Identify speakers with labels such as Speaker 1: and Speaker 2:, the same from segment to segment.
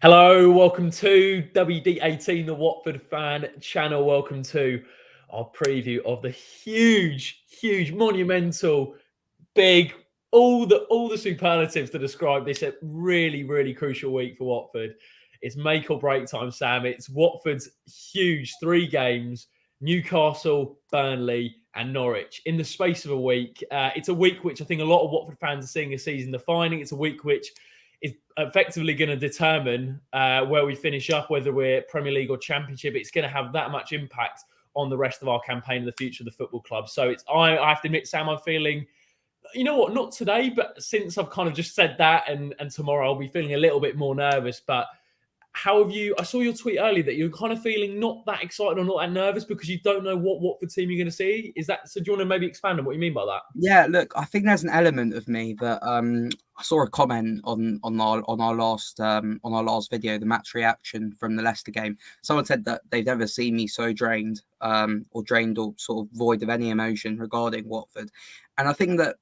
Speaker 1: Hello, welcome to WD18, the Watford fan channel. Welcome to our preview of the huge, monumental, big, all the superlatives to describe this really crucial week for Watford. It's make or break time, Sam. It's Watford's huge 3 games: Newcastle, Burnley, and Norwich in the space of a week. It's a week which I think a lot of Watford fans are seeing as season defining. It's a week which is effectively going to determine where we finish up, whether we're Premier League or Championship. It's going to have that much impact on the rest of our campaign and the future of the football club. So I have to admit, Sam, I'm feeling, you know what, not today, but since I've kind of just said that, and tomorrow I'll be feeling a little bit more nervous. But how have you? I saw your tweet earlier that you're kind of feeling not that excited or not that nervous because you don't know what Watford team you're going to see. Is that so? Do you want to maybe expand on what you mean by that?
Speaker 2: Yeah, look, I think there's an element of me that I saw a comment on our last video, the match reaction from the Leicester game. Someone said that they've never seen me so drained or sort of void of any emotion regarding Watford, and I think that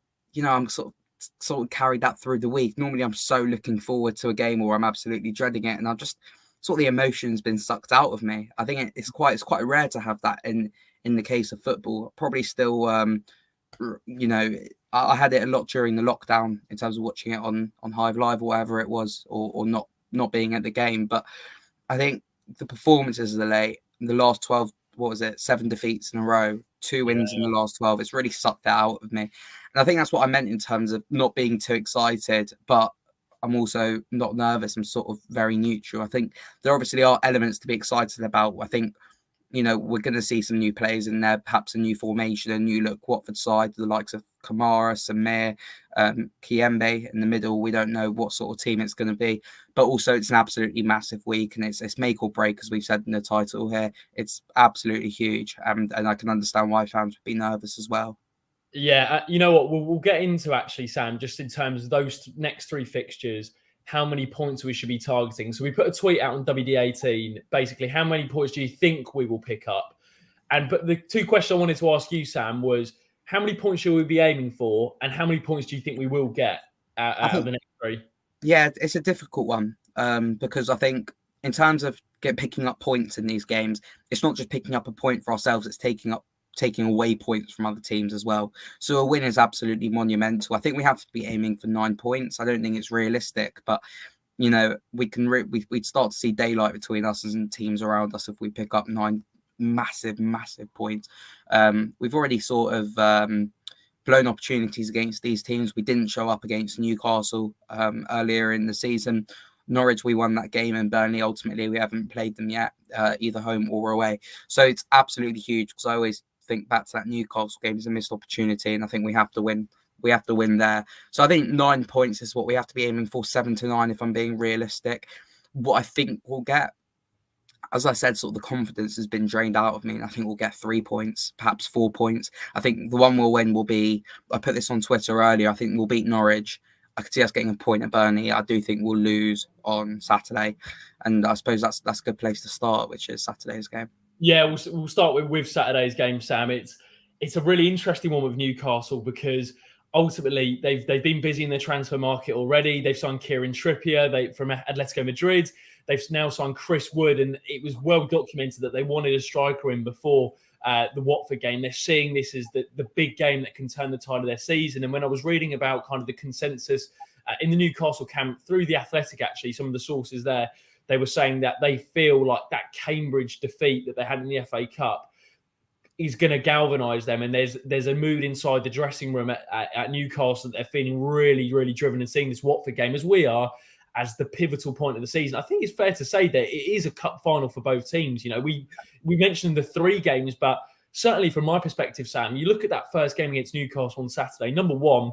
Speaker 2: I'm sort of carried that through the week. Normally, I'm so looking forward to a game, or I'm absolutely dreading it, and I've just sort of the emotion's been sucked out of me. I think it's quite rare to have that in the case of football. Probably still. I had it a lot during the lockdown in terms of watching it on Hive Live or whatever it was, or not being at the game. But I think the performances of the last 12, 7 defeats in a row, 2 wins in the last 12, it's really sucked that out of me. And I think that's what I meant in terms of not being too excited, but I'm also not nervous. I'm sort of very neutral. I think there obviously are elements to be excited about. I think we're going to see some new players in there, perhaps a new formation, a new look Watford side, the likes of Kamara, Samir, Kiembe in the middle. We don't know what sort of team it's going to be, but also it's an absolutely massive week, and it's make or break, as we've said in the title here. It's absolutely huge, and I can understand why fans would be nervous as well.
Speaker 1: Yeah, you know what? We'll get into actually, Sam, just in terms of those next 3 fixtures, how many points we should be targeting. So we put a tweet out on WD18, basically, how many points do you think we will pick up? But the 2 questions I wanted to ask you, Sam, was how many points should we be aiming for, and how many points do you think we will get out of the next 3?
Speaker 2: Yeah, it's a difficult one because I think in terms of picking up points in these games, it's not just picking up a point for ourselves, it's taking away points from other teams as well. So a win is absolutely monumental. I think we have to be aiming for 9 points. I don't think it's realistic, but we'd start to see daylight between us and teams around us if we pick up 9 massive points. We've already sort of blown opportunities against these teams. We didn't show up against Newcastle earlier in the season. Norwich, we won that game, and Burnley, ultimately, we haven't played them yet, either home or away. So it's absolutely huge, because I always think back to that Newcastle game as a missed opportunity, and I think we have to win. We have to win there. So I think 9 points is what we have to be aiming for, 7 to 9, if I'm being realistic. What I think we'll get, as I said, sort of the confidence has been drained out of me, and I think we'll get 3 points, perhaps 4 points. I think the one we'll win will be, I put this on Twitter earlier, I think we'll beat Norwich. I could see us getting a point at Burnley. I do think we'll lose on Saturday, and I suppose that's a good place to start, which is Saturday's game.
Speaker 1: Yeah, we'll start with Saturday's game, Sam. It's a really interesting one with Newcastle, because ultimately they've been busy in their transfer market already. They've signed Kieran Trippier from Atletico Madrid. They've now signed Chris Wood, and it was well documented that they wanted a striker in before the Watford game. They're seeing this as the big game that can turn the tide of their season. And when I was reading about kind of the consensus in the Newcastle camp through The Athletic, actually, some of the sources there, they were saying that they feel like that Cambridge defeat that they had in the FA Cup is going to galvanise them. And there's a mood inside the dressing room at Newcastle that they're feeling really driven, and seeing this Watford game, as we are, as the pivotal point of the season. I think it's fair to say that it is a cup final for both teams. We mentioned the 3 games, but certainly from my perspective, Sam, you look at that first game against Newcastle on Saturday. Number one,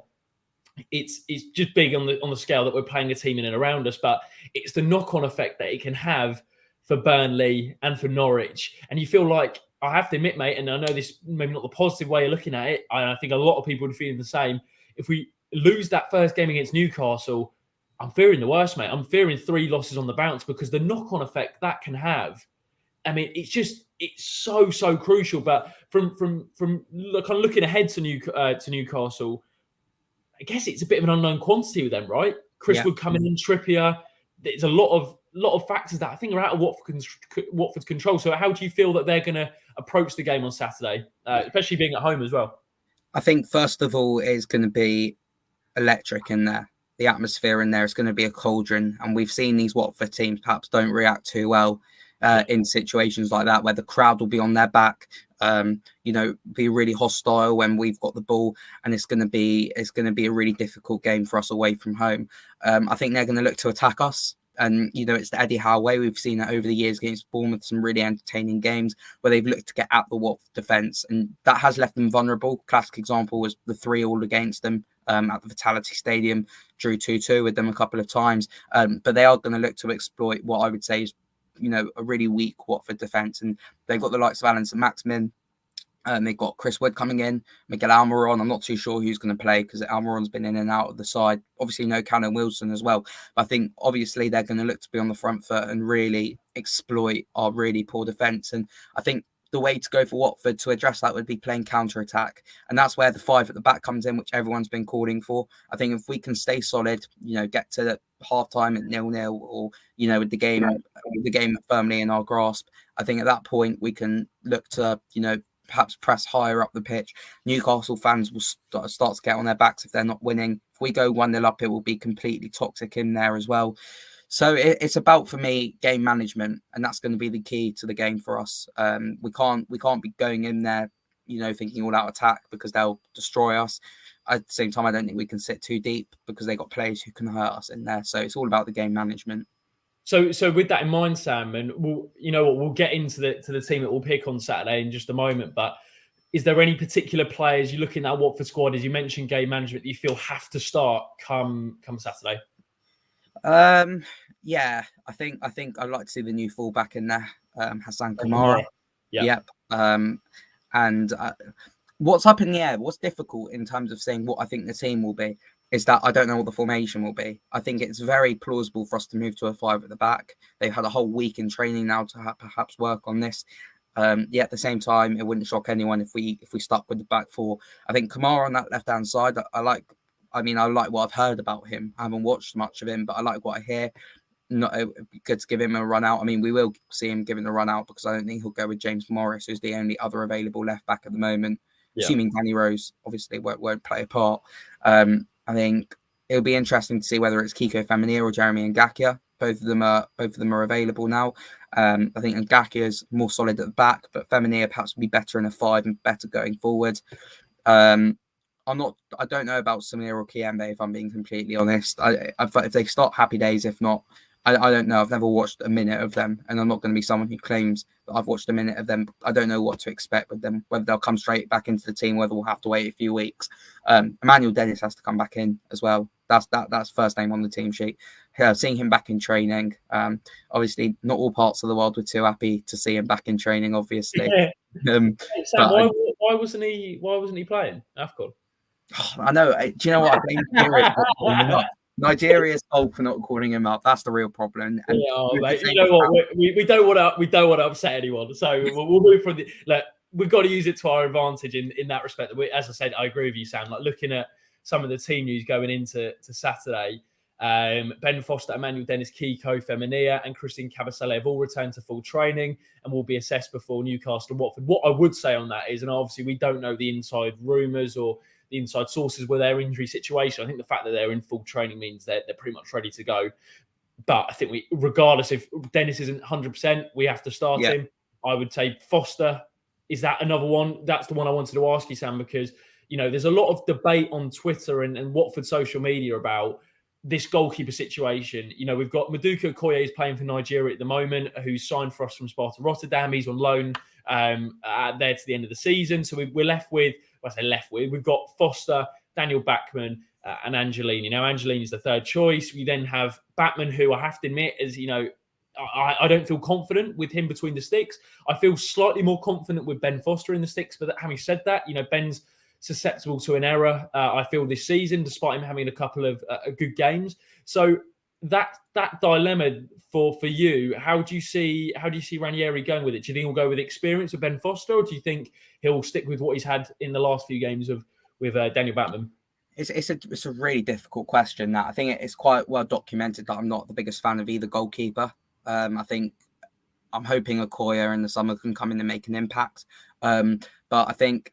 Speaker 1: it's just big on the scale that we're playing a team in and around us, but it's the knock-on effect that it can have for Burnley and for Norwich. And you feel like, I have to admit, mate, and I know this maybe not the positive way of looking at it, I think a lot of people would feel the same. If we lose that first game against Newcastle, I'm fearing the worst, mate. I'm fearing 3 losses on the bounce, because the knock-on effect that can have, I mean, it's so crucial. But from kind of looking ahead to Newcastle, I guess it's a bit of an unknown quantity with them, right? Chris Wood coming in, Trippier. There's a lot of lot of factors that I think are out of Watford's control. So how do you feel that they're going to approach the game on Saturday, especially being at home as well?
Speaker 2: I think first of all, it's going to be electric in there. The atmosphere in there is going to be a cauldron, and we've seen these Watford teams perhaps don't react too well in situations like that, where the crowd will be on their back, be really hostile when we've got the ball, and it's going to be a really difficult game for us away from home. I think they're going to look to attack us. And, it's the Eddie Howe way. We've seen it over the years against Bournemouth, some really entertaining games where they've looked to get at the Watford defence. And that has left them vulnerable. Classic example was the 3-3 against them at the Vitality Stadium, drew 2-2 with them a couple of times. But they are going to look to exploit what I would say is, a really weak Watford defence. And they've got the likes of Alan St. Maximin. They've got Chris Wood coming in, Miguel Almiron. I'm not too sure who's going to play because Almiron's been in and out of the side. Obviously, no Callum Wilson as well. But I think, obviously, they're going to look to be on the front foot and really exploit our really poor defence. And I think the way to go for Watford to address that would be playing counter-attack. And that's where the 5 at the back comes in, which everyone's been calling for. I think if we can stay solid, get to the half-time at 0-0 or, with the game firmly in our grasp, I think at that point we can look to, perhaps press higher up the pitch. Newcastle fans will start to get on their backs if they're not winning. If we go 1-0 up, it will be completely toxic in there as well. So it's about, for me, game management, and that's going to be the key to the game for us. We can't be going in there, thinking all out attack because they'll destroy us. At the same time, I don't think we can sit too deep because they got players who can hurt us in there. So it's all about the game management.
Speaker 1: So with that in mind, Sam, and we'll get into the team that we'll pick on Saturday in just a moment. But is there any particular players you look in that Watford squad, as you mentioned, game management, that you feel have to start come Saturday?
Speaker 2: Yeah, I think I'd like to see the new fullback in there, Hassan Kamara. Yep. And what's up in the air? What's difficult in terms of saying what I think the team will be is that I don't know what the formation will be. I think it's very plausible for us to move to a 5 at the back. They've had a whole week in training now to perhaps work on this. At the same time, it wouldn't shock anyone if we stuck with the back 4. I think Kamara on that left-hand side, I like what I've heard about him. I haven't watched much of him, but I like what I hear. It'd be good to give him a run out. I mean, we will see him giving a run out because I don't think he'll go with James Morris, who's the only other available left back at the moment. Yeah. Assuming Danny Rose obviously won't play a part. I think it'll be interesting to see whether it's Kiko Femenia or Jeremy Ngakia. Both of them are available now. I think Ngakia is more solid at the back, but Femenia perhaps will be better in a 5 and better going forward. I don't know about Samir or Kiembe, if I'm being completely honest. If they start, happy days. If not, I don't know. I've never watched a minute of them, and I'm not going to be someone who claims that I've watched a minute of them. I don't know what to expect with them, whether they'll come straight back into the team, whether we'll have to wait a few weeks. Emmanuel Dennis has to come back in as well. That's first name on the team sheet. Seeing him back in training, obviously not all parts of the world were too happy to see him back in training, obviously.
Speaker 1: Sam, why wasn't he playing AFCON?
Speaker 2: I know. Do you know what? I blame Nigeria. Nigeria's fault for not calling him up. That's the real problem. And
Speaker 1: mate, you know what? We don't want to upset anyone. So we'll move from the. We've got to use it to our advantage in that respect. As I said, I agree with you, Sam. Like looking at some of the team news going into Saturday, Ben Foster, Emmanuel Dennis, Kiko Femenia, and Christian Cabasele have all returned to full training and will be assessed before Newcastle and Watford. What I would say on that is, and obviously we don't know the inside rumours or the inside sources with their injury situation. I think the fact that they're in full training means they're pretty much ready to go. But I think regardless if Dennis isn't 100%, we have to start him. I would say Foster, is that another one? That's the one I wanted to ask you, Sam, because, there's a lot of debate on Twitter and Watford social media about this goalkeeper situation. We've got Maduka Okoye is playing for Nigeria at the moment, who's signed for us from Sparta Rotterdam. He's on loan there to the end of the season. So we're left with, we've got Foster, Daniel Bachmann, and Angelini. Now, Angelini is the third choice. We then have Bachmann, who I have to admit is, I don't feel confident with him between the sticks. I feel slightly more confident with Ben Foster in the sticks. But having said that, Ben's susceptible to an error, I feel, this season, despite him having a couple of good games. So that dilemma for you, how do you see Ranieri going with it? Do you think he'll go with experience of Ben Foster, or do you think he'll stick with what he's had in the last few games with Daniel Bachmann?
Speaker 2: It's a really difficult question. That I think it's quite well documented that I'm not the biggest fan of either goalkeeper. I think I'm hoping Okoye in the summer can come in and make an impact. But I think,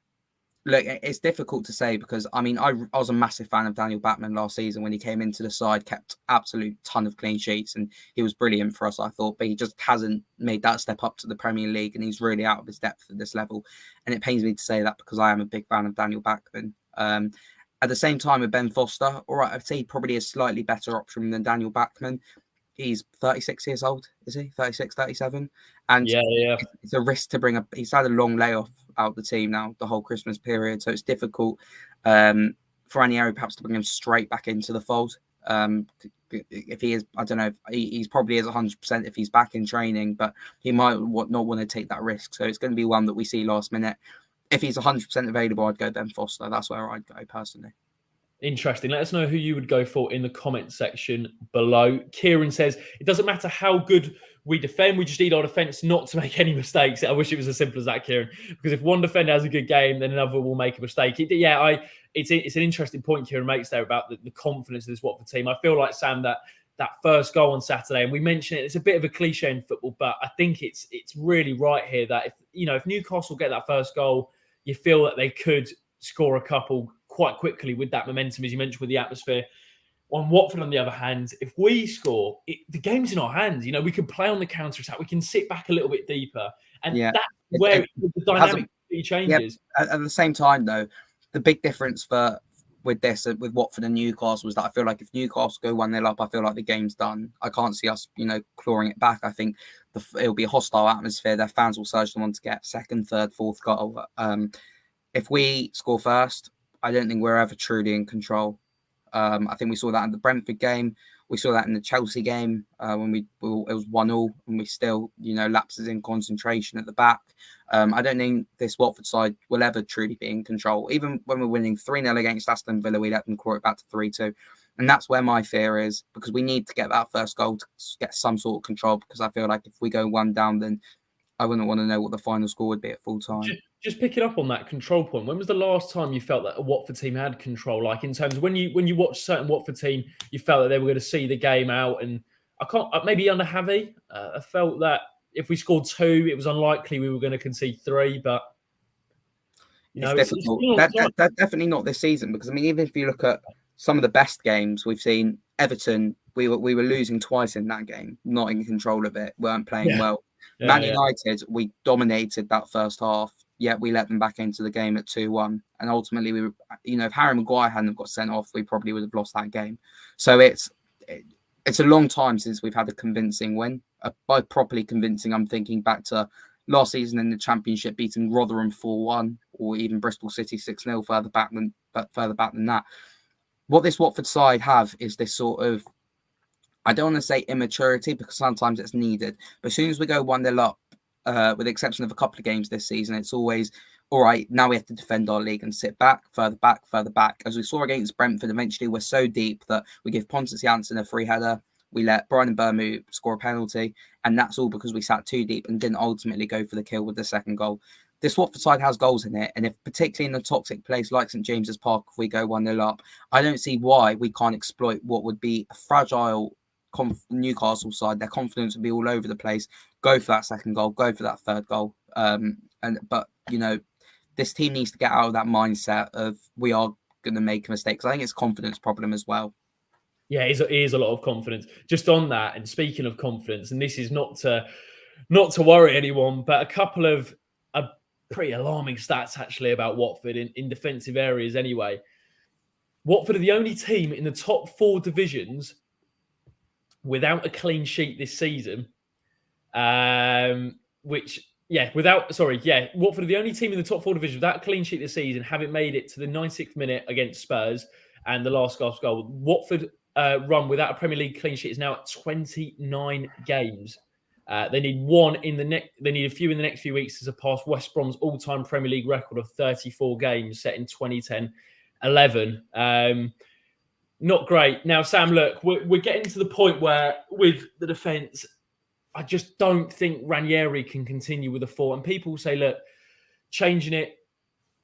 Speaker 2: look, it's difficult to say because, I mean, I was a massive fan of Daniel Batman last season when he came into the side, kept absolute ton of clean sheets, and he was brilliant for us, I thought, but he just hasn't made that step up to the Premier League, and he's really out of his depth at this level. And it pains me to say that because I am a big fan of Daniel Batman. At the same time with Ben Foster, all right, I'd say he probably is a slightly better option than Daniel Batman. He's 36 years old, is he? 36, 37? And it's a risk to bring up. He's had a long layoff out the team now, the whole Christmas period. So it's difficult for Ranieri perhaps to bring him straight back into the fold. If he is, I don't know, he's probably is 100% if he's back in training, but he might not want to take that risk. So it's going to be one that we see last minute. If he's 100% available, I'd go Ben Foster. That's where I'd go personally.
Speaker 1: Interesting. Let us know who you would go for in the comment section below. Kieran says, it doesn't matter how good we defend, we just need our defence not to make any mistakes. I wish it was as simple as that, Kieran, because if one defender has a good game, then another will make a mistake. It's an interesting point Kieran makes there about the confidence of this Watford team. I feel like, Sam, that first goal on Saturday, and we mentioned it, it's a bit of a cliche in football, but I think it's really right here that if Newcastle get that first goal, you feel that they could score a couple quite quickly with that momentum, as you mentioned, with the atmosphere. On Watford, on the other hand, if we score, the game's in our hands. We can play on the counter-attack. We can sit back a little bit deeper. And that's where the dynamic changes.
Speaker 2: Yeah, at the same time, though, the big difference with Watford and Newcastle was that I feel like if Newcastle go 1-0 up, I feel like the game's done. I can't see us, clawing it back. I think it'll be a hostile atmosphere. Their fans will surge them on to get second, third, fourth goal. If we score first, I don't think we're ever truly in control. I think we saw that in the Brentford game. We saw that in the Chelsea game when it was 1-1 and we still, lapses in concentration at the back. I don't think this Watford side will ever truly be in control. Even when we're winning 3-0 against Aston Villa, we let them claw it back to 3-2. And that's where my fear is, because we need to get that first goal to get some sort of control, because I feel like if we go one down, then I wouldn't want to know what the final score would be at full time.
Speaker 1: Just picking up on that control point, when was the last time you felt that a Watford team had control? Like, in terms of when you watch a certain Watford team, you felt that they were going to see the game out. And maybe under Javi, I felt that if we scored 2, it was unlikely we were going to concede 3. But
Speaker 2: it's difficult. That's definitely not this season, because even if you look at some of the best games we've seen, Everton, we were losing twice in that game, not in control of it, weren't playing well. Man United, we dominated that first half, yet we let them back into the game at 2-1. And ultimately, we were, if Harry Maguire hadn't got sent off, we probably would have lost that game. So it's a long time since we've had a convincing win. By properly convincing, I'm thinking back to last season in the Championship, beating Rotherham 4-1, or even Bristol City 6-0 further back than that. What this Watford side have is this sort of, I don't want to say immaturity, because sometimes it's needed. But as soon as we go 1-0 up, with the exception of a couple of games this season, it's always, all right, now we have to defend our league and sit back, further back. As we saw against Brentford, eventually we're so deep that we give Pontus Jansson a free header. We let Brian Mbeumo score a penalty. And that's all because we sat too deep and didn't ultimately go for the kill with the second goal. This Watford side has goals in it. And if particularly in a toxic place like St James's Park, if we go 1-0 up, I don't see why we can't exploit what would be a fragile Newcastle side. Their confidence would be all over the place. Go for that second goal, go for that third goal. But this team needs to get out of that mindset of we are going to make mistakes. I think it's a confidence problem as well.
Speaker 1: Yeah, it is a lot of confidence. Just on that, and speaking of confidence, and this is not to worry anyone, but a couple of pretty alarming stats actually about Watford in defensive areas anyway. Watford are the only team in the top 4 divisions without a clean sheet this season. Watford are the only team in the top 4 divisions without a clean sheet this season, having made it to the 96th minute against Spurs and the last goal. Watford run without a Premier League clean sheet is now at 29 games. They need They need a few in the next few weeks to surpass West Brom's all-time Premier League record of 34 games set in 2010-11. Not great. Now, Sam, look, we're getting to the point where with the defence, I just don't think Ranieri can continue with a 4. And people say, look, changing it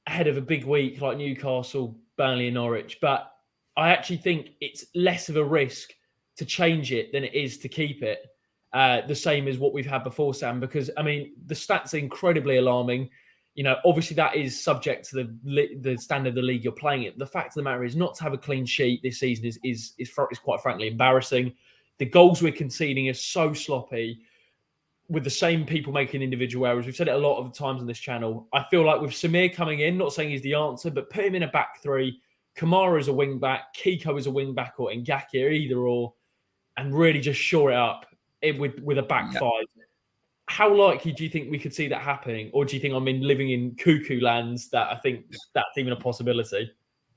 Speaker 1: ahead of a big week like Newcastle, Burnley and Norwich. But I actually think it's less of a risk to change it than it is to keep it. the same as what we've had before, Sam, because, I mean, the stats are incredibly alarming. Obviously that is subject to the standard of the league you're playing it. The fact of the matter is, not to have a clean sheet this season is quite frankly embarrassing. The goals we're conceding are so sloppy, with the same people making individual errors. We've said it a lot of the times on this channel. I feel like with Samir coming in, not saying he's the answer, but put him in a back three, Kamara as a wing back, Kiko as a wing back, or Ngakia, either or, and really just shore it up with a back five. How likely do you think we could see that happening? Or do you think I'm living in cuckoo lands that I think that's even a possibility?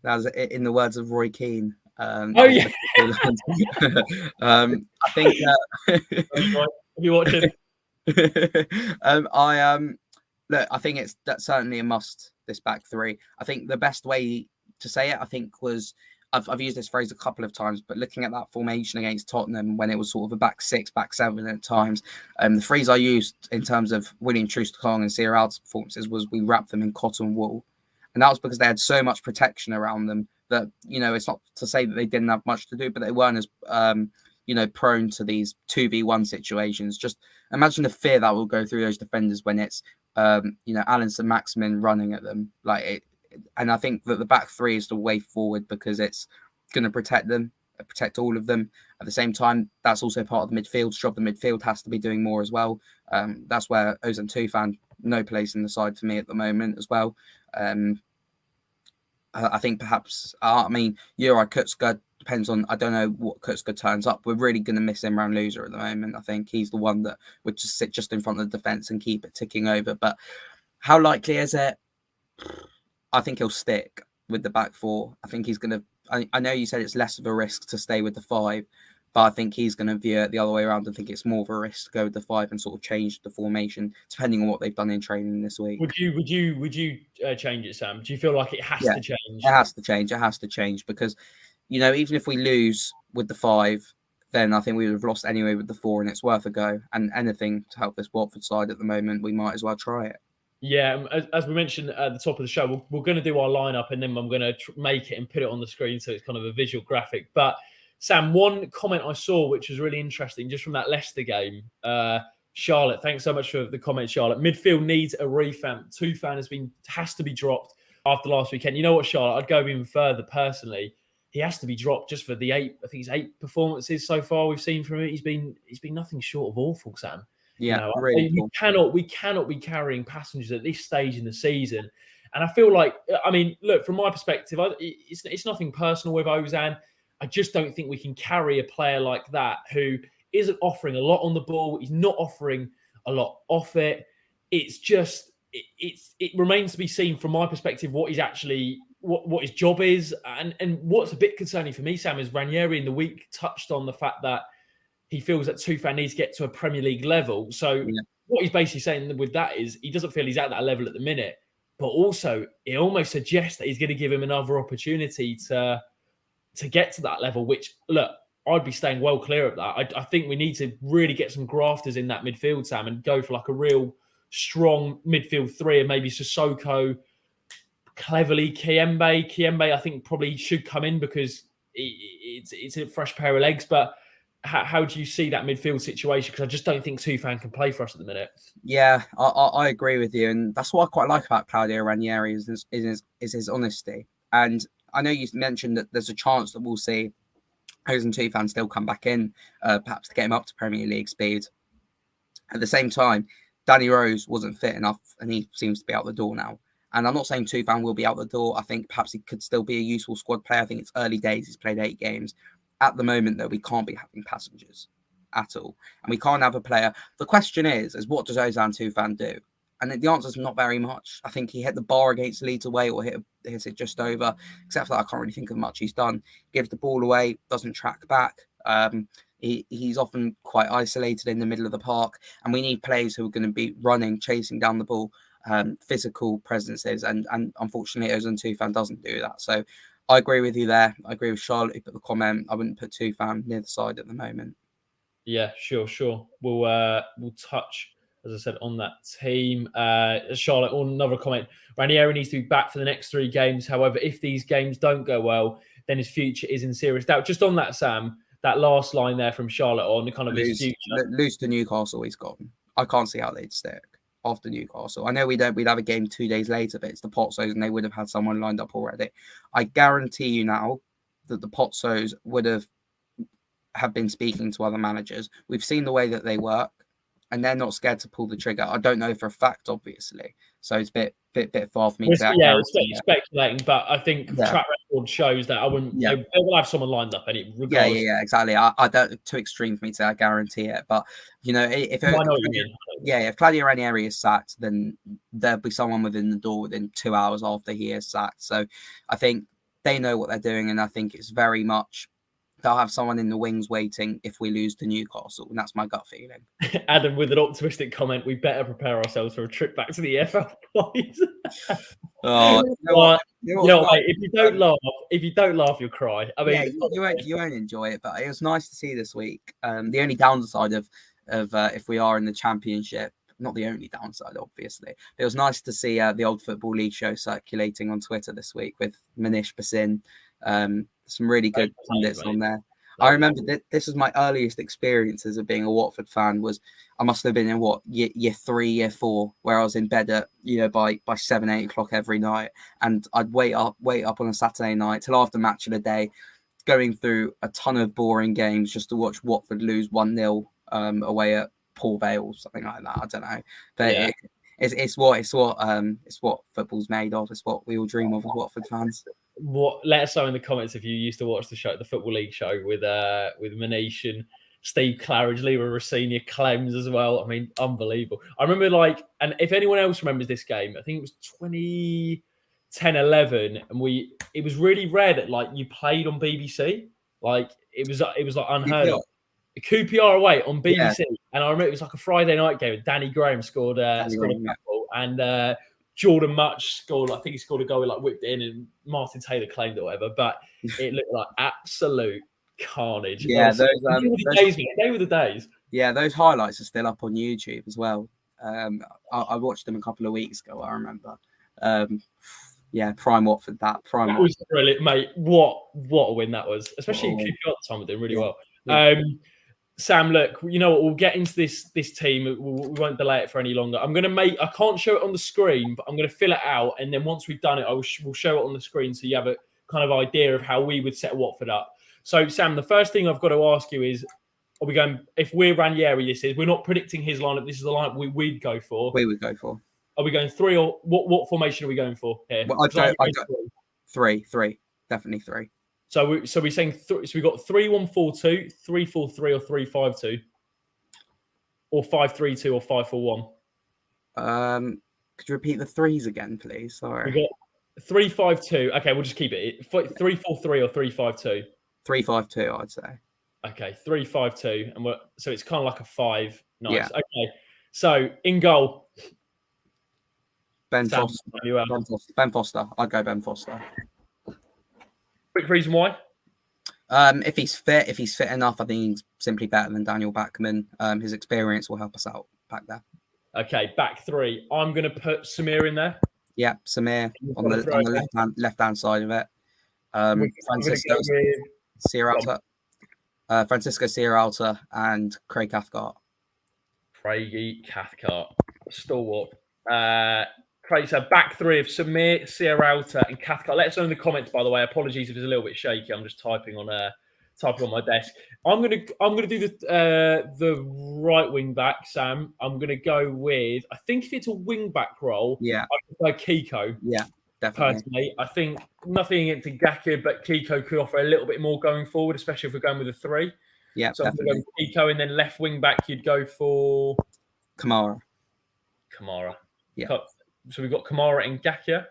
Speaker 2: That was in the words of Roy Keane.
Speaker 1: Oh, yeah.
Speaker 2: I think...
Speaker 1: Are you watching?
Speaker 2: I think that's certainly a must, this back three. I think the best way to say it, I think, was... I've used this phrase a couple of times, but looking at that formation against Tottenham when it was sort of a back six, back seven at times, the phrase I used in terms of William Troost-Ekong and Sierral's performances was we wrapped them in cotton wool. And that was because they had so much protection around them that, it's not to say that they didn't have much to do, but they weren't as, prone to these 2v1 situations. Just imagine the fear that will go through those defenders when it's, Alan Saint-Maximin running at them. And I think that the back three is the way forward because it's going to protect them, protect all of them. At the same time, that's also part of the midfield's job. The midfield has to be doing more as well. That's where Ozan Tufan, no place in the side for me at the moment as well. I think perhaps, Juraj Kucka depends on, I don't know what Kucka turns up. We're really going to miss Imran Loser at the moment. I think he's the one that would just sit just in front of the defence and keep it ticking over. But how likely is it? I think he'll stick with the back four. I think he's going to... I know you said it's less of a risk to stay with the five, but I think he's going to view it the other way around and think it's more of a risk to go with the five and sort of change the formation depending on what they've done in training this week.
Speaker 1: Would you change it, Sam? Do you feel like it has to change?
Speaker 2: It has to change. It has to change because, even if we lose with the five, then I think we would have lost anyway with the four, and it's worth a go. And anything to help this Watford side at the moment, we might as well try it.
Speaker 1: Yeah, as we mentioned at the top of the show, we're going to do our lineup and then I'm going to make it and put it on the screen so it's kind of a visual graphic. But Sam, one comment I saw which was really interesting just from that Leicester game, Charlotte, thanks so much for the comment, Charlotte. Midfield needs a revamp. Tufan has to be dropped after last weekend. You know what, Charlotte? I'd go even further personally. He has to be dropped just for the 8 performances so far we've seen from him. He's been nothing short of awful, Sam.
Speaker 2: Yeah, really cool.
Speaker 1: We cannot be carrying passengers at this stage in the season. And I feel like, look, from my perspective, it's nothing personal with Ozan. I just don't think we can carry a player like that who isn't offering a lot on the ball. He's not offering a lot off it. It's just, it remains to be seen from my perspective what his job is. And what's a bit concerning for me, Sam, is Ranieri in the week touched on the fact that he feels that Tufan needs to get to a Premier League level. So what he's basically saying with that is he doesn't feel he's at that level at the minute, but also it almost suggests that he's going to give him another opportunity to get to that level, which, look, I'd be staying well clear of that. I think we need to really get some grafters in that midfield, Sam, and go for like a real strong midfield three, and maybe Sissoko, cleverly Kiembe. Kiembe, I think, probably should come in because it's a fresh pair of legs, but how do you see that midfield situation? Because I just don't think Tufan can play for us at the minute.
Speaker 2: Yeah, I agree with you. And that's what I quite like about Claudio Ranieri is his honesty. And I know you mentioned that there's a chance that we'll see Ozan Tufan still come back in, perhaps to get him up to Premier League speed. At the same time, Danny Rose wasn't fit enough and he seems to be out the door now. And I'm not saying Tufan will be out the door. I think perhaps he could still be a useful squad player. I think it's early days. He's played 8 games. At the moment, though, we can't be having passengers at all. And we can't have a player. The question is what does Ozan Tufan do? And the answer is not very much. I think he hit the bar against Leeds away or hit it just over. Except for that, I can't really think of much he's done. Gives the ball away, doesn't track back. He's often quite isolated in the middle of the park. And we need players who are going to be running, chasing down the ball, physical presences. And unfortunately, Ozan Tufan doesn't do that. So I agree with you there. I agree with Charlotte who put the comment. I wouldn't put Tufan near the side at the moment.
Speaker 1: Yeah, sure. We'll touch, as I said, on that team. Charlotte, on another comment. Ranieri needs to be back for the next 3 games. However, if these games don't go well, then his future is in serious doubt. Just on that, Sam, that last line there from Charlotte on the kind of his future.
Speaker 2: Lose to Newcastle, he's gone. I can't see how they'd stick after Newcastle. I know we'd have a game 2 days later, but it's the Potsos and they would have had someone lined up already. I guarantee you now that the Potsos would have been speaking to other managers. We've seen the way that they work, and they're not scared to pull the trigger. I don't know for a fact, obviously, so it's a bit far for me to
Speaker 1: it's speculating, but I think track record shows that I wouldn't.
Speaker 2: Yeah.
Speaker 1: They will have someone lined up, regardless.
Speaker 2: Yeah, exactly. I don't too extreme for me to guarantee it, but if Claudio Ranieri is sacked, then there'll be someone within the door within 2 hours after he is sacked. So I think they know what they're doing, and I think it's very much they'll have someone in the wings waiting if we lose to Newcastle, and that's my gut feeling.
Speaker 1: Adam with an optimistic comment: we better prepare ourselves for a trip back to the EFL, boys. If you don't laugh, you'll cry. I mean,
Speaker 2: you won't enjoy it, but it was nice to see this week. The only downside of if we are in the Championship, not the only downside, obviously, it was nice to see the Old Football League show circulating on Twitter this week with Manish Basin. Some really good pundits on there. I remember this was my earliest experiences of being a Watford fan. I must have been in year 3, year 4, where I was in bed at by 7, 8 o'clock every night, and I'd wait up on a Saturday night till after match of the day, going through a ton of boring games just to watch Watford lose 1-0 away at Port Vale or something like that. I don't know, but it's what football's made of. It's what we all dream of as Watford fans.
Speaker 1: Let us know in the comments if you used to watch the Football League show with Manish and Steve Claridge, Leroy Rossini, Clems as well. I mean, unbelievable. I remember and if anyone else remembers this game, I think it was 2010-11, and it was really rare that you played on BBC. It was unheard of. QPR away on BBC, and I remember it was a Friday night game. And Danny Graham scored a couple, and Jordan Much scored. I think he scored a goal, whipped it in, and Martin Taylor claimed it or whatever. But it looked like absolute carnage.
Speaker 2: Yeah,
Speaker 1: they were the days.
Speaker 2: Yeah, those highlights are still up on YouTube as well. I watched them a couple of weeks ago. I remember. Prime Watford. That
Speaker 1: was brilliant, mate. What a win that was, especially QPR at the time. Were doing really well. Yeah. Sam, look, you know what? We'll get into this team. We won't delay it for any longer. I can't show it on the screen, but I'm going to fill it out. And then once we've done it, we'll show it on the screen so you have a kind of idea of how we would set Watford up. So, Sam, the first thing I've got to ask you is, are we going, if we're Ranieri, we're not predicting his lineup. This is the lineup we'd go for.
Speaker 2: We would go for.
Speaker 1: Are we going 3 or what formation are we going for here?
Speaker 2: Well, I'd go 3. Definitely 3.
Speaker 1: So we're saying so we got 3-1-4-2, 3-4-3, or 3-5-2, or 5-3-2, or 5-4-1.
Speaker 2: Could you repeat the 3s again, please? Sorry.
Speaker 1: We got 3-5-2. Okay, we'll just keep it 3-4-3 or 3-5-2.
Speaker 2: 3-5-2, I'd say.
Speaker 1: Okay, 3-5-2, and so it's kind of like a 5. Nice.
Speaker 2: Yeah.
Speaker 1: Okay, so in goal,
Speaker 2: Ben Foster. I'd go Ben Foster.
Speaker 1: Quick reason why?
Speaker 2: If he's fit enough, I think he's simply better than Daniel Backman. His experience will help us out back there.
Speaker 1: Okay, back 3. I'm going to put Samir in there.
Speaker 2: Yeah, Samir on the left-hand side of it. Francisco Sierralta and Craig Cathcart.
Speaker 1: Craigie Cathcart, stalwart. So back 3 of Samir, Sierralta, and Cathcart. Let us know in the comments, by the way. Apologies if it's a little bit shaky. I'm just typing on my desk. I'm gonna do the right wing back, Sam. I'm gonna go with. I think if it's a wing back role, I prefer Kiko.
Speaker 2: Yeah, definitely.
Speaker 1: Personally, I think nothing against Ngaka, but Kiko could offer a little bit more going forward, especially if we're going with a 3.
Speaker 2: Yeah,
Speaker 1: so
Speaker 2: definitely.
Speaker 1: I'm gonna go with Kiko, and then left wing back, you'd go for
Speaker 2: Kamara.
Speaker 1: Yeah. So we've got Kamara and Ngaka.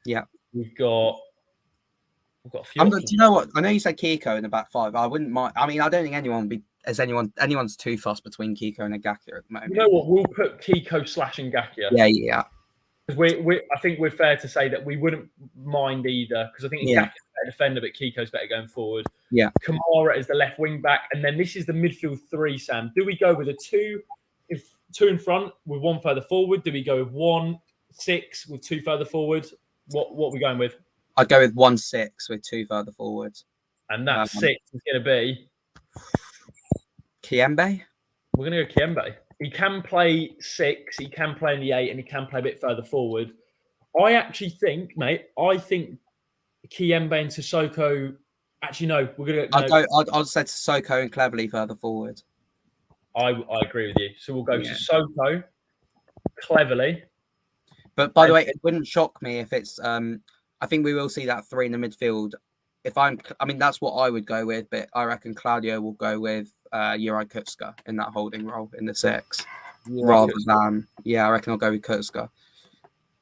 Speaker 2: Yeah.
Speaker 1: We've got a few.
Speaker 2: Do you know what? I know you said Kiko in the back 5. I wouldn't mind. I mean, I don't think anyone's too fussed between Kiko and Ngaka at the moment.
Speaker 1: You know what? We'll put Kiko / Ngaka.
Speaker 2: Yeah.
Speaker 1: Because I think we're fair to say that we wouldn't mind either. Because I think Ngaka's a better defender, but Kiko's better going forward.
Speaker 2: Yeah.
Speaker 1: Kamara is the left wing back, and then this is the midfield 3. Sam, do we go with a 2, if 2 in front with 1 further forward? Do we go with 1-6 with 2 further forward? What are we going with?
Speaker 2: I'd go with 1-6 with 2 further forwards.
Speaker 1: And that 6 is going to be
Speaker 2: Kiembe?
Speaker 1: We're going to go Kiembe. He can play 6, he can play in the 8, and he can play a bit further forward. I actually think, mate, Kiembe and Sissoko. Actually, no, we're going to go.
Speaker 2: I'll say Sissoko and Cleverley further forward.
Speaker 1: I agree with you. So we'll go Sissoko, Cleverley.
Speaker 2: But by the way, it wouldn't shock me if it's. I think we will see that 3 in the midfield. That's what I would go with, but I reckon Claudio will go with Juraj Kucka in that holding role in the 6, rather than I reckon I'll go with Kucka.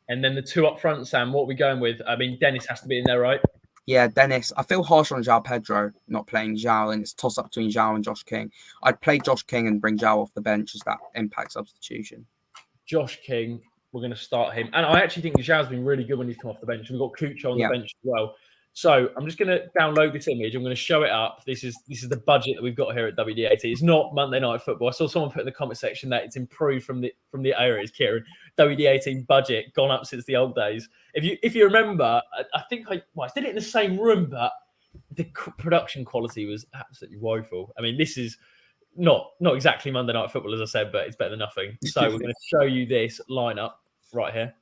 Speaker 1: And then the 2 up front, Sam. What are we going with? I mean, Dennis has to be in there, right?
Speaker 2: Yeah, Dennis. I feel harsh on João Pedro not playing João, and it's toss up between João and Josh King. I'd play Josh King and bring João off the bench as that impact substitution.
Speaker 1: Josh King, we're going to start him. And I actually think João's been really good when he's come off the bench. We've got Kucka on the bench as well. So I'm just going to download this image. I'm going to show it up. This is the budget that we've got here at WD80. It's not Monday Night Football. I saw someone put in the comment section that it's improved from the areas, Kieran. WD18 budget gone up since the old days. If you remember, I think I did it in the same room, but the production quality was absolutely woeful. I mean, this is not exactly Monday Night Football, as I said, but it's better than nothing. So we're going to show you this lineup right here.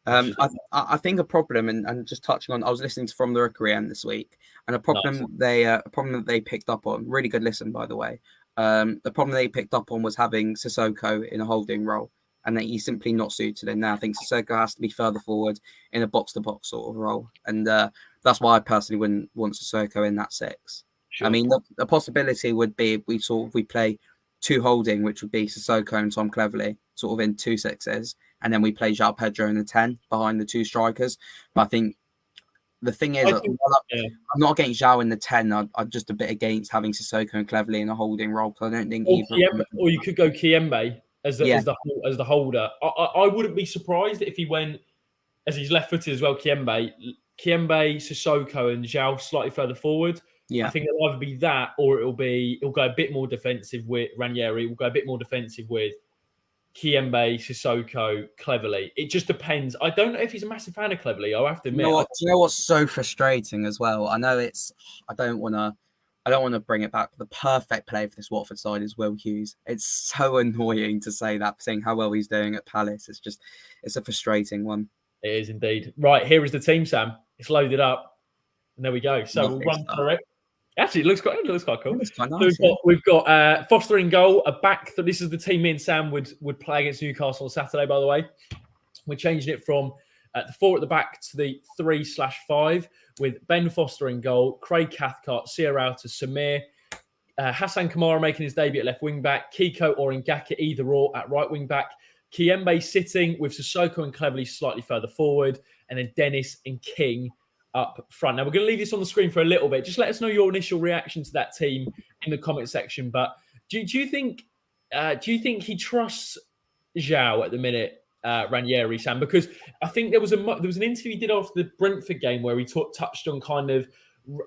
Speaker 2: I think a problem, and just touching on, I was listening to From the Rookery End this week, and a problem that they picked up on. Really good listen, by the way. The problem they picked up on was having Sissoko in a holding role, and that he's simply not suited in there. I think Sissoko has to be further forward in a box-to-box sort of role, and that's why I personally wouldn't want Sissoko in that 6. Sure. I mean, the possibility would be we play 2 holding, which would be Sissoko and Tom Cleverley, sort of in 2 6s. And then we play João Pedro in the 10 behind the 2 strikers. But I think the thing is, I'm not against João in the 10. I'm just a bit against having Sissoko and Cleverley in a holding role, because I don't think
Speaker 1: or you could go Kiembe as the holder. I wouldn't be surprised if he went as he's left-footed as well. Kiembe, Sissoko, and João slightly further forward. Yeah, I think it'll either be that, or it'll go a bit more defensive with Ranieri. Will go a bit more defensive with Kiembe, Sissoko, Cleverley. It just depends. I don't know if he's a massive fan of Cleverley. I'll have to admit.
Speaker 2: Do you know what's so frustrating as well? I know I don't want to bring it back. The perfect play for this Watford side is Will Hughes. It's so annoying to say that, seeing how well he's doing at Palace. It's a frustrating one.
Speaker 1: It is indeed. Right, here is the team, Sam. It's loaded up, and there we go. So we'll run through it. Actually, it looks quite cool. It's quite nice, so we've got Foster in goal, a back. This is the team me and Sam would play against Newcastle on Saturday, by the way. We're changing it from the 4 at the back to the 3/5 with Ben Foster in goal, Craig Cathcart, Sierra to Samir, Hassan Kamara making his debut at left wing back, Kiko or Ngaka either or at right wing back, Kiembe sitting with Sissoko and Cleverley slightly further forward, and then Dennis and King up front. Now, we're going to leave this on the screen for a little bit. Just let us know your initial reaction to that team in the comment section. But do you think he trusts João at the minute, Ranieri, Sam? Because I think there was an interview he did after the Brentford game where he touched on kind of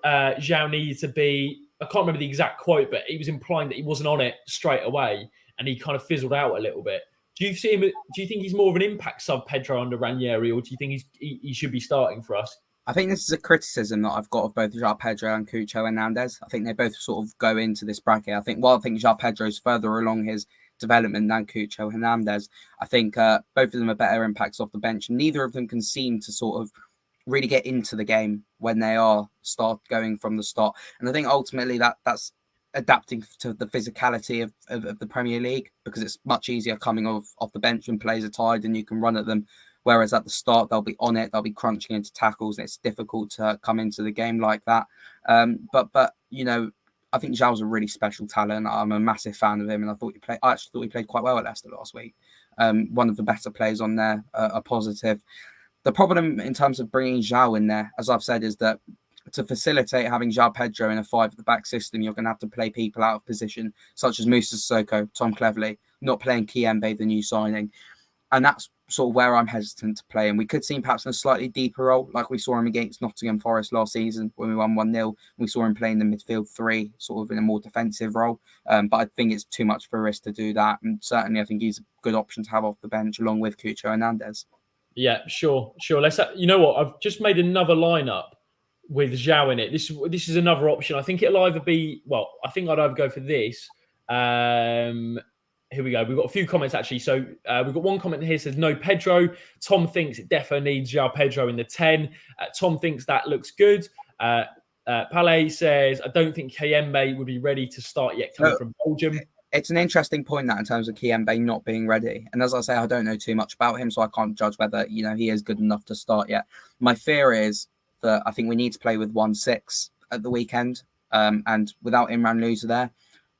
Speaker 1: João needed to be. I can't remember the exact quote, but he was implying that he wasn't on it straight away, and he kind of fizzled out a little bit. Do you think he's more of an impact sub, Pedro, under Ranieri, or do you think he should be starting for us?
Speaker 2: I think this is a criticism that I've got of both João Pedro and Cucho Hernandez. I think they both sort of go into this bracket. I think João Pedro is further along his development than Cucho Hernandez, I think both of them are better impacts off the bench, and neither of them can seem to sort of really get into the game when they are going from the start. And I think ultimately that's adapting to the physicality of the Premier League, because it's much easier coming off the bench when players are tired and you can run at them. Whereas at the start, they'll be on it, they'll be crunching into tackles, and it's difficult to come into the game like that. But you know, I think João's a really special talent. I'm a massive fan of him, and I actually thought he played quite well at Leicester last week. One of the better players on there, a positive. The problem in terms of bringing João in there, as I've said, is that to facilitate having João Pedro in a 5 at the back system, you're going to have to play people out of position, such as Moussa Sissoko, Tom Cleverley, not playing Kiembe, the new signing. And that's sort of where I'm hesitant to play. And we could see him perhaps in a slightly deeper role, like we saw him against Nottingham Forest last season when we won 1-0. We saw him playing the midfield 3, sort of in a more defensive role. But I think it's too much for a risk to do that. And certainly I think he's a good option to have off the bench along with Cucho Hernandez.
Speaker 1: Yeah, sure. Let's. You know what? I've just made another lineup with Zhao in it. This is another option. I think it'll either be, well, I think I'd either go for this. Here we go. We've got a few comments actually. So we've got one comment here that says no Pedro. Tom thinks it definitely needs João Pedro in the 10. Tom thinks that looks good. Palais says, I don't think Kayembe would be ready to start yet coming from Belgium.
Speaker 2: It's an interesting point that in terms of Kayembe not being ready. And as I say, I don't know too much about him, so I can't judge whether, he is good enough to start yet. My fear is that I think we need to play with 1-6 at the weekend. And without Imran Louza there,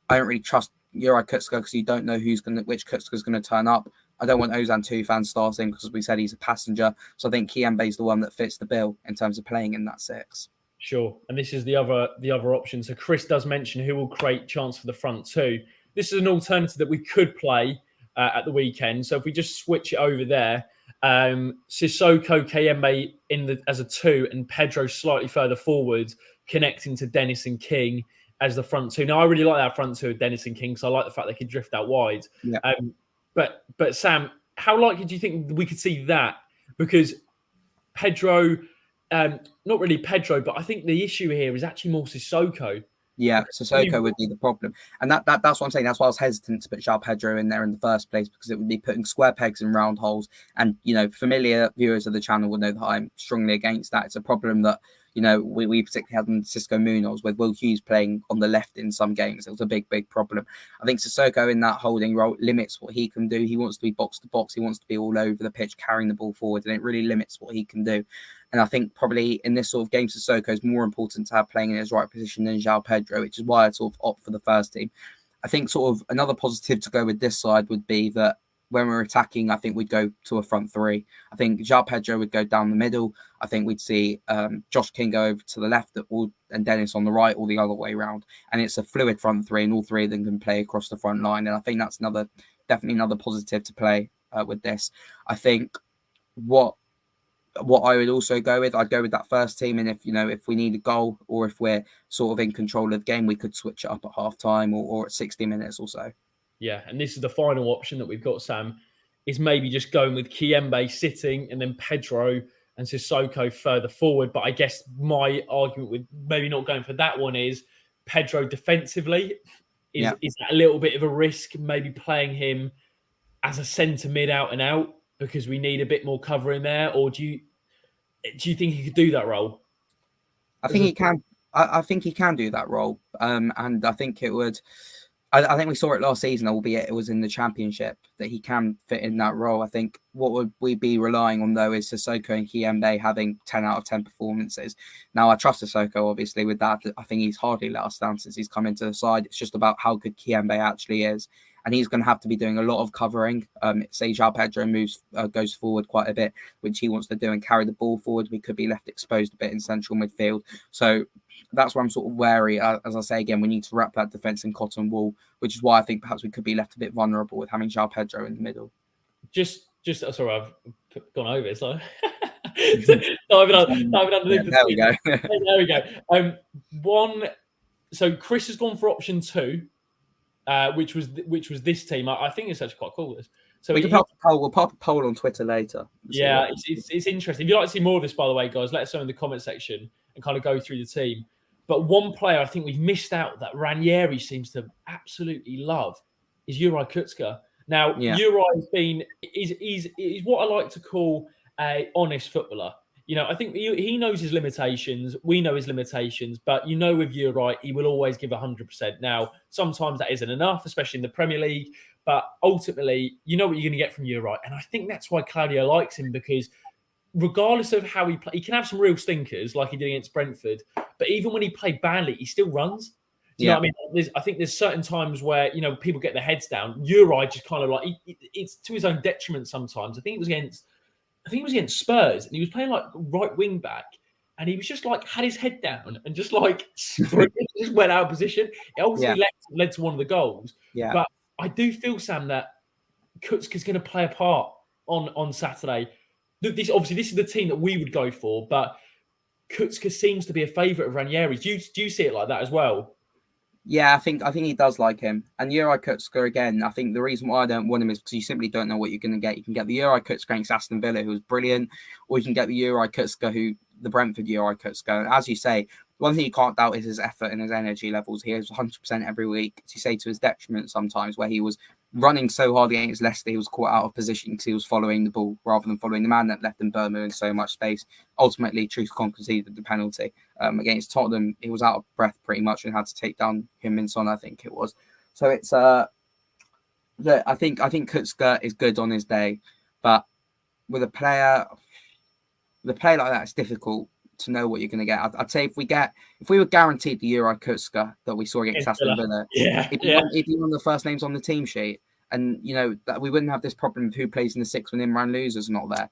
Speaker 2: I don't really trust Juraj Kucka because you don't know which Kucka is going to turn up. I don't want Ozan Tufan starting because we said he's a passenger. So I think Kayembe is the one that fits the bill in terms of playing in that 6.
Speaker 1: Sure. And this is the other option. So Chris does mention who will create chance for the front two. This is an alternative that we could play at the weekend. So if we just switch it over there, Sissoko, Kayembe as a 2 and Pedro slightly further forward, connecting to Dennis and King as the front 2. Now, I really like that front 2 of Dennis and King, so I like the fact they could drift out wide.
Speaker 2: Yeah.
Speaker 1: But Sam, how likely do you think we could see that? Because Pedro, not really Pedro, but I think the issue here is actually more Sissoko.
Speaker 2: Yeah, Sissoko would be the problem. And that's what I'm saying. That's why I was hesitant to put João Pedro in there in the first place, because it would be putting square pegs in round holes. And, familiar viewers of the channel will know that I'm strongly against that. It's a problem that, we particularly had in Cisco Munoz with Will Hughes playing on the left in some games. It was a big, big problem. I think Sissoko in that holding role limits what he can do. He wants to be box to box. He wants to be all over the pitch, carrying the ball forward, and it really limits what he can do. And I think probably in this sort of game, Sissoko is more important to have playing in his right position than João Pedro, which is why I sort of opt for the first team. I think sort of another positive to go with this side would be that when we're attacking, I think we'd go to a front 3. I think João Pedro would go down the middle. I think we'd see Josh King go over to the left and Dennis on the right, or the other way around. And it's a fluid front 3, and all 3 of them can play across the front line. And I think that's definitely another positive to play with this. I think what I would also go with, I'd go with that first team. And if we need a goal, or if we're sort of in control of the game, we could switch it up at half time or at 60 minutes or so.
Speaker 1: Yeah, and this is the final option that we've got, Sam, is maybe just going with Kayembe sitting and then Pedro and Sissoko further forward. But I guess my argument with maybe not going for that one is Pedro defensively. Is that a little bit of a risk, maybe playing him as a centre mid out and out because we need a bit more cover in there? Or do you think he could do that role?
Speaker 2: I think he can. I think he can do that role. And I think it would... I think we saw it last season, albeit it was in the Championship, that he can fit in that role. I think what would we be relying on, though, is Sissoko and Kayembe having 10 out of 10 performances. Now, I trust Sissoko, obviously, with that. I think he's hardly let us down since he's come into the side. It's just about how good Kayembe actually is. And he's going to have to be doing a lot of covering. Say João Pedro goes forward quite a bit, which he wants to do, and carry the ball forward. We could be left exposed a bit in central midfield. So that's why I'm sort of wary. As I say again, we need to wrap that defence in cotton wool, which is why I think perhaps we could be left a bit vulnerable with having João Pedro in the middle.
Speaker 1: Sorry, I've gone over it. So diving underneath the
Speaker 2: there we go.
Speaker 1: There we go. So Chris has gone for option 2. Which was this team. I think it's actually quite cool. So
Speaker 2: we'll pop a poll on Twitter later.
Speaker 1: Yeah, it's interesting. If you'd like to see more of this, by the way, guys, let us know in the comment section and kind of go through the team. But one player I think we've missed out that Ranieri seems to absolutely love is Juraj Kucka. Now, Juraj has been is what I like to call a honest footballer. I think he knows his limitations. We know his limitations. But with Juraj, he will always give 100%. Now, sometimes that isn't enough, especially in the Premier League. But ultimately, you know what you're going to get from Juraj. And I think that's why Claudio likes him, because regardless of how he plays, he can have some real stinkers like he did against Brentford. But even when he played badly, he still runs. Do you know what I mean? I think there's certain times where, people get their heads down. Juraj just kind of like, it's to his own detriment sometimes. I think it was against Spurs, and he was playing like right wing back, and he was just like had his head down and just like just went out of position. It obviously led to one of the goals. Yeah. But I do feel, Sam, that Kucka's going to play a part on Saturday. This is the team that we would go for, but Kucka seems to be a favourite of Ranieri's. Do you see it like that as well?
Speaker 2: Yeah, I think he does like him. And Juraj Kucka, again, I think the reason why I don't want him is because you simply don't know what you're going to get. You can get the Juraj Kucka against Aston Villa, who was brilliant, or you can get the Juraj Kucka who the Brentford Uri Kucka. And as you say, one thing you can't doubt is his effort and his energy levels. He is 100% every week, as you say, to his detriment sometimes, where he was running so hard against Leicester, he was caught out of position because he was following the ball rather than following the man that left him Burma in so much space. Ultimately, Kucka conceded the penalty. Against Tottenham, he was out of breath pretty much and had to take down Heung-min Son, I think it was. So it's I think Kucka is good on his day, but with a player like that, it's difficult to know what you're going to get. I'd say if we were guaranteed the Uri Kucka that we saw against Aston Villa, he'd be one of the first names on the team sheet. And, that we wouldn't have this problem of who plays in the six when Imran Losers not there.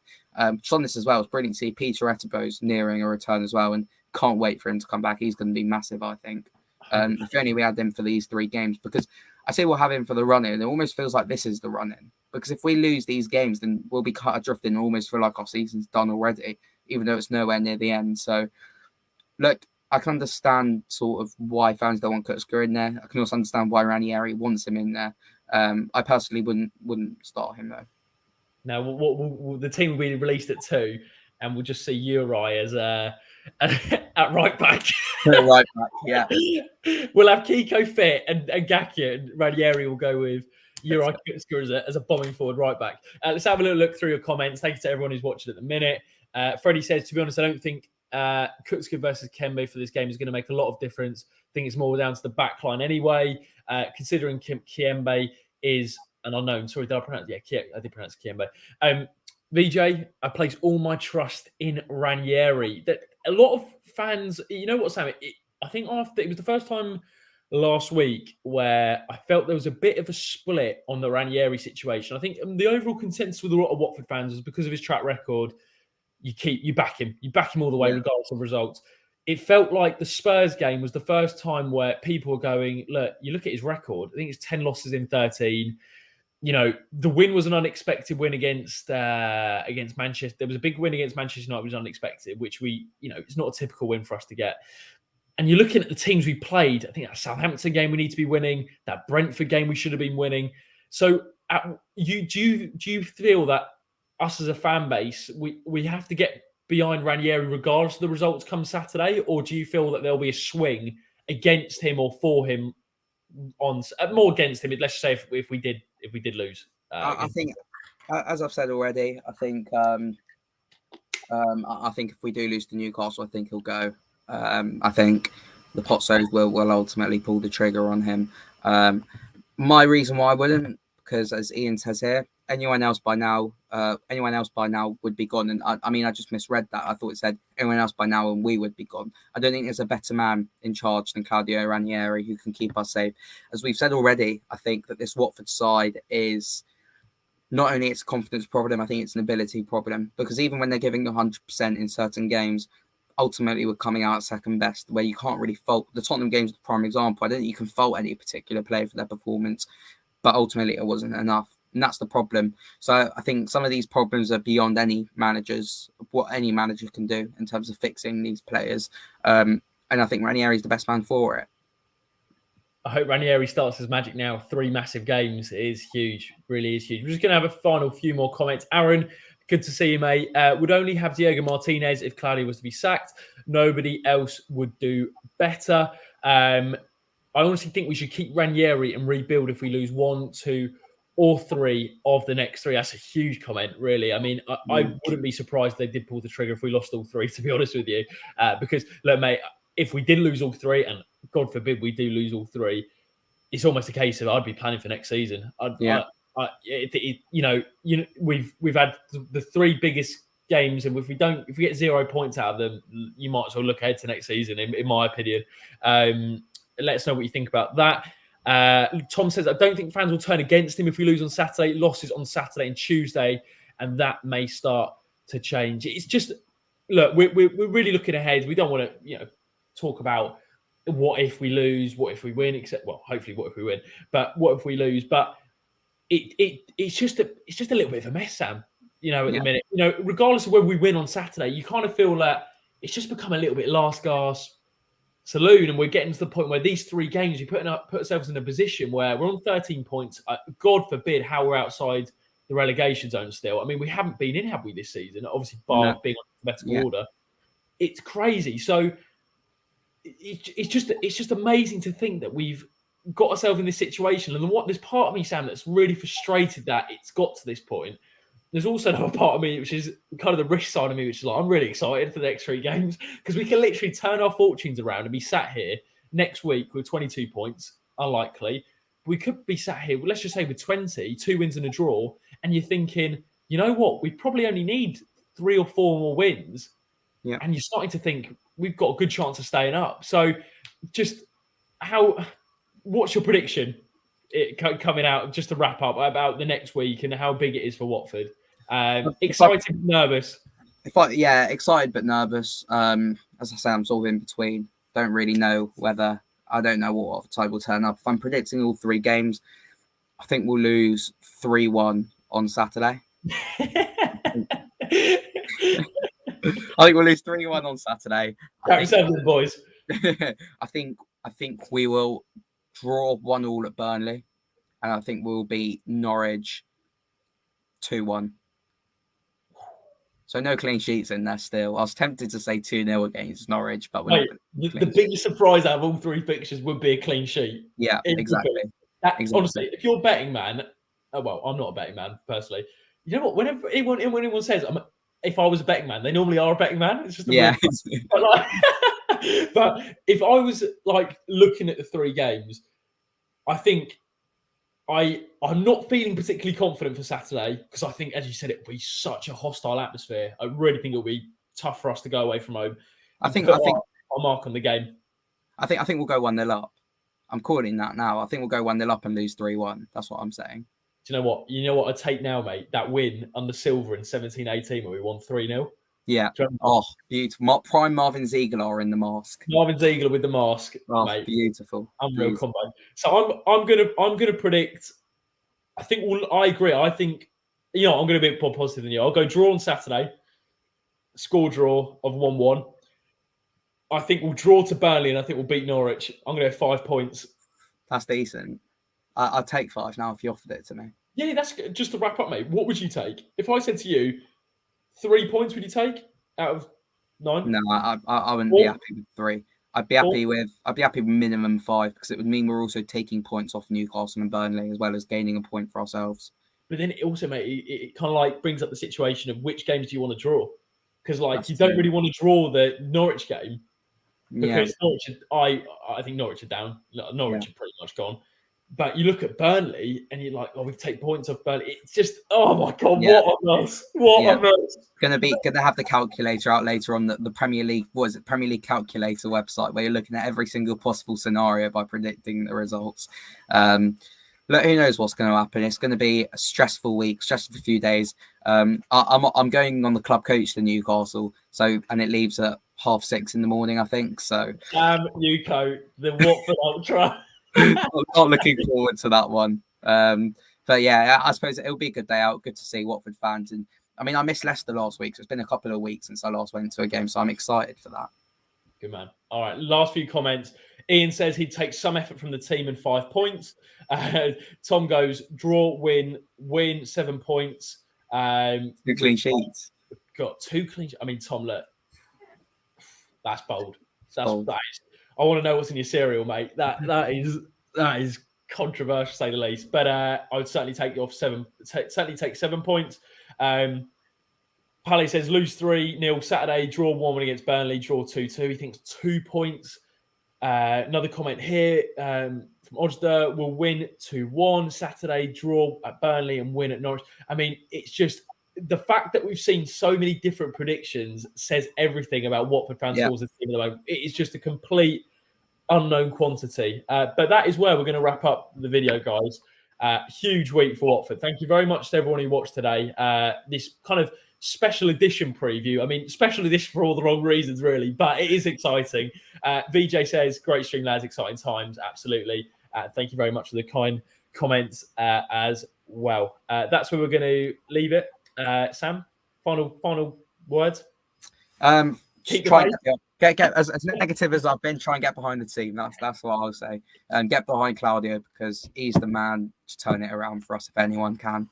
Speaker 2: Just on this as well, it's brilliant to see Pedro's nearing a return as well, and can't wait for him to come back. He's going to be massive, I think. If only we had him for these 3 games, because I say we'll have him for the run-in. It almost feels like this is the run-in, because if we lose these games, then we'll be cut adrift and almost feel like our season's done already, even though it's nowhere near the end. So, look, I can understand sort of why fans don't want Kucka in there. I can also understand why Ranieri wants him in there. I personally wouldn't start him though.
Speaker 1: Now, the team will be released at 2, and we'll just see Uri as at right back.
Speaker 2: Right back, yeah.
Speaker 1: We'll have Kiko fit and Gakia, and Ranieri will go with Uri Kucka as a bombing forward right back. Let's have a little look through your comments. Thank you to everyone who's watching at the minute. Freddie says, to be honest, I don't think Kucka versus Kembe for this game is going to make a lot of difference. I think it's more down to the back line anyway, considering Kembe is an unknown. Sorry, did I pronounce? Yeah, I did pronounce Kembe. VJ, I place all my trust in Ranieri. That a lot of fans, you know what, Sam? I think it was the first time last week where I felt there was a bit of a split on the Ranieri situation. I think the overall consensus with a lot of Watford fans was because of his track record. You back him all the way, regardless of results. It felt like the Spurs game was the first time where people were going, look, you look at his record. I think it's 10 losses in 13. The win was an unexpected win against Manchester. There was a big win against Manchester United, which was unexpected, which it's not a typical win for us to get. And you're looking at the teams we played. I think that Southampton game we need to be winning. That Brentford game we should have been winning. So, do you feel that us as a fan base, we have to get behind Ranieri regardless of the results come Saturday, or do you feel that there'll be a swing against him or for him more against him? Let's say if we did lose.
Speaker 2: I think, as I've said already, I think if we do lose to Newcastle, I think he'll go. I think the Pozzos will ultimately pull the trigger on him. My reason why I wouldn't, because as Ian says here, anyone else by now would be gone. And I just misread that. I thought it said anyone else by now and we would be gone. I don't think there's a better man in charge than Claudio Ranieri who can keep us safe. As we've said already, I think that this Watford side is not only it's a confidence problem, I think it's an ability problem. Because even when they're giving 100% in certain games, ultimately we're coming out second best, where you can't really fault. The Tottenham game's the prime example. I don't think you can fault any particular player for their performance, but ultimately it wasn't enough. And that's the problem. So I think some of these problems are beyond any what any manager can do in terms of fixing these players. And I think Ranieri is the best man for it.
Speaker 1: I hope Ranieri starts his magic now. 3 massive games is huge. Really is huge. We're just going to have a few more comments. Aaron, good to see you, mate. Would only have Diego Martinez if Claudio was to be sacked. Nobody else would do better. I honestly think we should keep Ranieri and rebuild if we lose 1, 2, or 3 of the next 3. That's a huge comment, really. I mean, I wouldn't be surprised if they did pull the trigger if we lost all 3, to be honest with you. Because, look, mate, if we did lose all 3, and God forbid we do lose all 3, it's almost a case of I'd be planning for next season. We've had the 3 biggest games, and if we get 0 points out of them, you might as well look ahead to next season, in my opinion. Let us know what you think about that. Tom says, I don't think fans will turn against him if we lose on Saturday. Losses on Saturday and Tuesday, and that may start to change. It's just, look, we're really looking ahead. We don't want to, talk about what if we lose, what if we win, except, well, hopefully what if we win, but what if we lose? But it's just a little bit of a mess, Sam, at the minute. Regardless of whether we win on Saturday, you kind of feel that it's just become a little bit last gasp saloon, and we're getting to the point where these 3 games, you put ourselves in a position where we're on 13 points. God forbid how we're outside the relegation zone still. I mean, we haven't been in, have we, this season? Obviously, bar being on alphabetical order. it's crazy. So it's just amazing to think that we've got ourselves in this situation. And there's part of me, Sam, that's really frustrated that it's got to this point. There's also another part of me, which is kind of the risk side of me, which is like, I'm really excited for the next 3 games because we can literally turn our fortunes around and be sat here next week with 22 points. Unlikely. We could be sat here, let's just say with 20, 2 wins and a draw. And you're thinking, you know what? We probably only need 3 or 4 more wins.
Speaker 2: Yeah.
Speaker 1: And you're starting to think we've got a good chance of staying up. So just what's your prediction coming out, just to wrap up, about the next week and how big it is for Watford? Excited, nervous.
Speaker 2: Excited but nervous. As I say, I'm sort of in between. Don't really know whether I don't know what side will turn up. If I'm predicting all 3 games, I think we'll lose 3-1 on Saturday. I think we'll lose 3-1 on Saturday.
Speaker 1: Boys.
Speaker 2: I think we will draw 1-1 at Burnley, and I think we'll beat Norwich 2-1. So no clean sheets in there still. I was tempted to say 2-0 against Norwich, but
Speaker 1: the biggest surprise out of all 3 fixtures would be a clean sheet.
Speaker 2: Yeah, exactly.
Speaker 1: Honestly, if you're a betting man, well, I'm not a betting man personally. You know what? Whenever anyone says, if I was a betting man, they normally are a betting man. It's just but if I was like looking at the 3 games, I think I'm not feeling particularly confident for Saturday because I think, as you said, it will be such a hostile atmosphere. I really think it'll be tough for us to go away from home.
Speaker 2: I think
Speaker 1: I'll mark on the game.
Speaker 2: I think we'll go 1-0 up. I'm calling that now. I think we'll go 1-0 up and lose 3-1. That's what I'm saying.
Speaker 1: Do you know what? You know what I take now, mate? That win under Silver in 17-18 where we won 3-0.
Speaker 2: Yeah. Oh, beautiful. Prime Marvin Ziegler in the mask.
Speaker 1: Marvin Ziegler with the mask, mate.
Speaker 2: Beautiful.
Speaker 1: Unreal combo. So I'm gonna predict. I agree. I think I'm gonna be a bit more positive than you. I'll go draw on Saturday. Score draw of 1-1. I think we'll draw to Burnley and I think we'll beat Norwich. I'm gonna have 5 points.
Speaker 2: That's decent. I'd take 5 now if you offered it to me.
Speaker 1: Yeah, that's just to wrap up, mate. What would you take if I said to you 3 points? Would you take out of 9?
Speaker 2: No, I wouldn't be happy with 3. I'd be happy with minimum 5 because it would mean we're also taking points off Newcastle and Burnley as well as gaining a point for ourselves.
Speaker 1: But then it also, mate, it kind of like brings up the situation of which games do you want to draw? Because
Speaker 2: That's
Speaker 1: you don't
Speaker 2: true.
Speaker 1: really want to draw the Norwich game because
Speaker 2: Yeah.
Speaker 1: Norwich, I think Norwich are down. Norwich are pretty much gone. But you look at Burnley and you're like, we take points off Burnley. It's just, oh my God, what a mess. What a mess.
Speaker 2: Gonna have the calculator out later on the Premier League, Premier League calculator website where you're looking at every single possible scenario by predicting the results. Look, who knows what's going to happen? It's going to be a stressful few days. I'm going on the club coach to Newcastle, and it leaves at 6:30 in the morning, I think. So
Speaker 1: Newco, the Watford Ultra.
Speaker 2: I'm not looking forward to that one. But yeah, I suppose it'll be a good day out. Good to see Watford fans. And I mean, I missed Leicester last week, so it's been a couple of weeks since I last went to a game, so I'm excited for that.
Speaker 1: Good man. All right, last few comments. Ian says he'd take some effort from the team and 5 points. Tom goes draw, win 7 points.
Speaker 2: 2 clean sheets.
Speaker 1: Got 2 clean sheets. I mean, Tom, look, that's bold.
Speaker 2: Bold.
Speaker 1: That is. I want to know what's in your cereal, mate. That is controversial, to say the least. But I would certainly take you off 7. Certainly take 7 points. Pally says lose 3-0 Saturday, draw 1-1 against Burnley, draw 2-2. He thinks 2 points. Another comment here from Ojda: will win 2-1 Saturday, draw at Burnley and win at Norwich. I mean, it's just the fact that we've seen so many different predictions says everything about Watford fans towards the team at the moment. It is just a complete unknown quantity. But that is where we're going to wrap up the video, guys. Huge week for Watford. Thank you very much to everyone who watched today. This kind of special edition preview. I mean, special edition for all the wrong reasons, really, but it is exciting. VJ says, great stream, lads, exciting times. Absolutely. Thank you very much for the kind comments as well. That's where we're going to leave it. Sam, final words?
Speaker 2: Get as negative as I've been, try and get behind the team. That's what I'll say. And get behind Claudio because he's the man to turn it around for us if anyone can.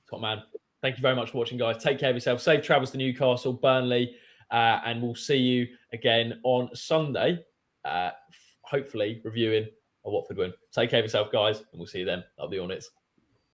Speaker 2: Top
Speaker 1: man. Thank you very much for watching, guys. Take care of yourself. Safe travels to Newcastle, Burnley, And we'll see you again on Sunday, hopefully reviewing a Watford win. Take care of yourself, guys, and we'll see you then. Up the Hornets.